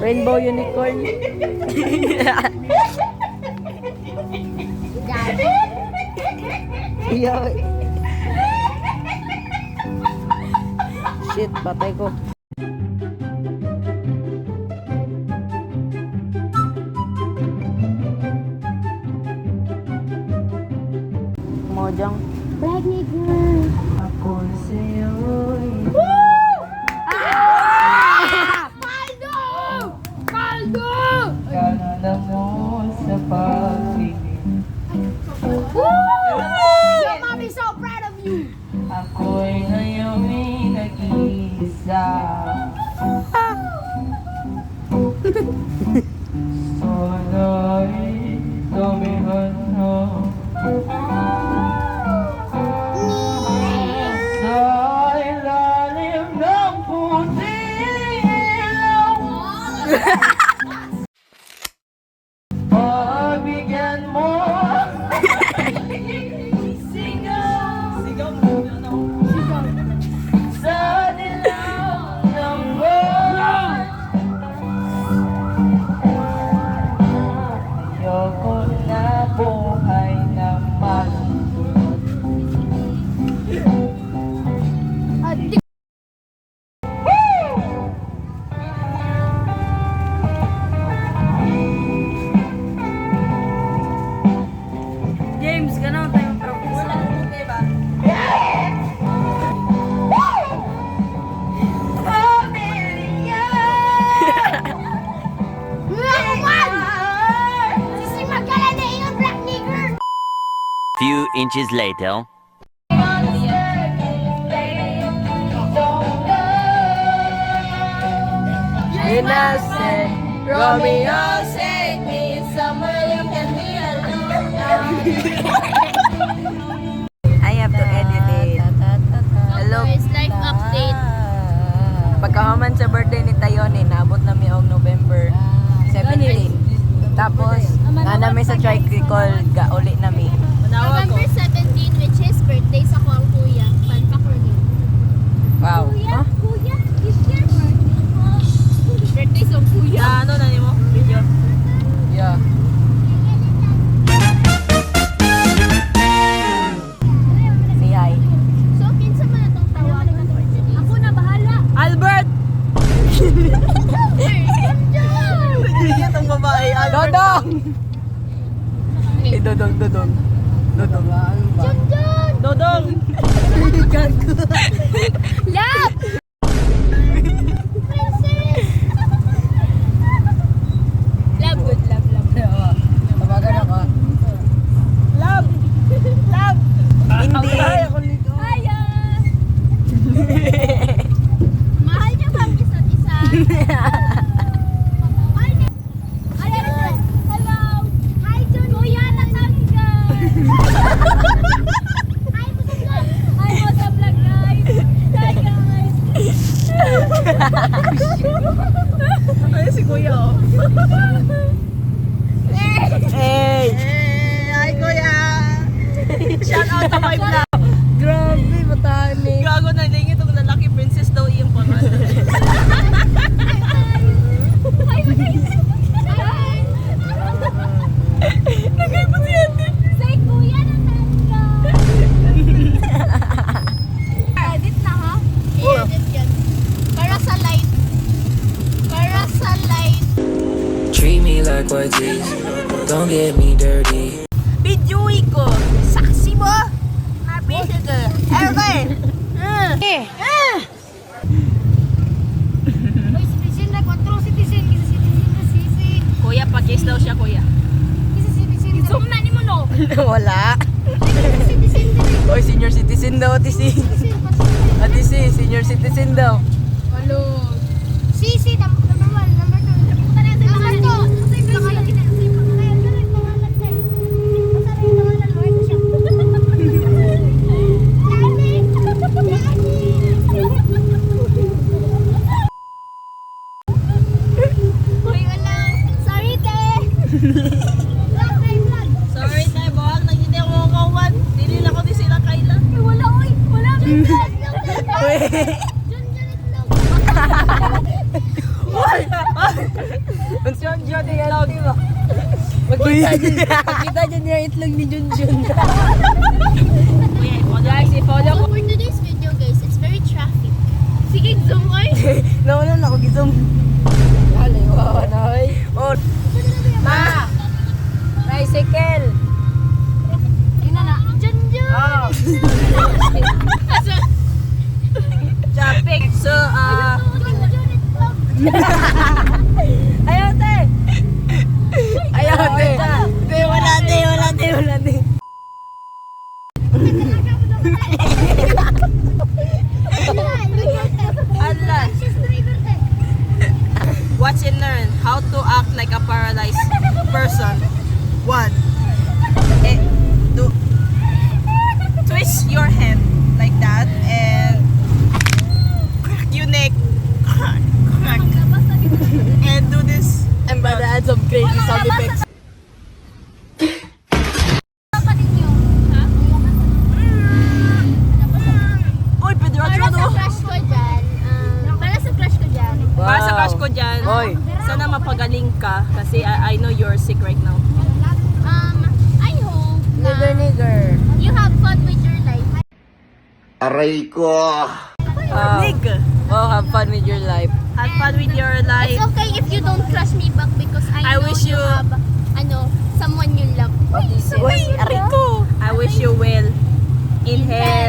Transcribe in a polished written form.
Rainbow unicorn. Iyo. Shit, patay ko. Mojang. Black nigga. Ako sa'yo'y... Caldo! Caldo! Ganda mo sa pagtingin. Your mom is so proud of you. Ako'y ngayon'y nag-iisa. Sana'y damihan mo. Sa ilalim ng puting ilaw. Pagbigyan mo. Sigaw mo. Sa dilaw ng buwan. Ayoko na buhay na malungkot. James, gano'n tayo propose. Wala mo kayo ba? Sisi magaling na ingat black nigger. Few inches later. Innocent Romeo, take me somewhere you can be alone. I have to edit it. Hello. Guys, life update. Pagkahuman sa birthday ni Tayone, naabot na mi og November 17. Tapos, nanami sa tricycle, gauli na mi. November 17, which is birthday sa ko ang kuya. Panpak ko niya. Wow. Kuya, Huh? kuya, is your birthday? Birthday sa kuya. Ano na mo? Video? Yeah. Say hi. So, kinsa man itong tawagan na ako na bahala. Albert! Hindi itong babae, Albert. Dodong! Eh, Dodong, Dodong. Dodong. John John! Dodong! Love! Princess! Love, good love, love. Tawagan ako. Love! Love! Hindi. Hiya! Mahal niyo ba ang isa't isa? Mahal niyo? Hello! Hi, John! Kuya, natangga! Hi, mo sa vlog! Hi, mo sa vlog, guys! Hi, guys! Ay, si Kuya, oh. Hey! Hi, Kuya! Shout out to my vlog! Grabe, matani. Gago na, hindi itong lalaki princess daw iyong pangalan. Hi, guys! Hi! Nagay mo si Ate. Say, kuya, natangga! Edit na, ha? I-edit yan. Para sa light. Para sa light. Treat me like what is, don't get me dirty. Videoy ko. Saksi mo. Nabito ko. Okay. Uy, citizen na. Control citizen. Kisa citizen na sisi. Kuya, pag-kiss daw siya, Kuya. Kisa citizen. Zoom na ni mo, no? Wala. Kisa citizen na rin. Oy, senior citizen daw, Ate C. Citizen, pasok. Ate C, senior citizen daw. Hello. Sisi, number 1, number 2. Number 2. Say, pangalan kita. Say, pangalan. Say, pangalan, say. Basta rin yung pangalan, Lord. Siya. Uy, wala. Sorry, te. Vlog, ay, vlog. Sorry, tayo, bawal. Naghindi ako makawan. Dili lang ko di sila kaila. Uy, wala, uy. Wala. Vlog. Uy. Diyan, itlog. Uy. Pagkita dyan yung itlog ni Junjun. Guys, i-follow ko. For today's video guys, it's very traffic. Sige, zoom oy. Nauna na ako gisong. Haliwa na ay. Oh. Ma! Tricycle! Yun na. Junjun! Oh. Traffic. So, ayaw te! Ayaw te! Te, wala te, wala te, wala te. Allah. Watch and learn how to act like a paralyzed person. 1. Twist your hand like that and crack your neck. Crack. And do this. I'm about to add some crazy sound effects. Kapatid niyo. Ha? Uy, pwede Para rin sa crush ko dyan, Para sa crush ko dyan, Oy. sana mapagaling ka kasi I know you're sick right now. I hope Nigger. you have fun with your life. Aray ko! Nig! Oh, have fun with your life. Have fun with your It's life. okay if you don't crush me back because I know wish you you- have, someone you love. Uy, aray ko! I wish you will. Inhale.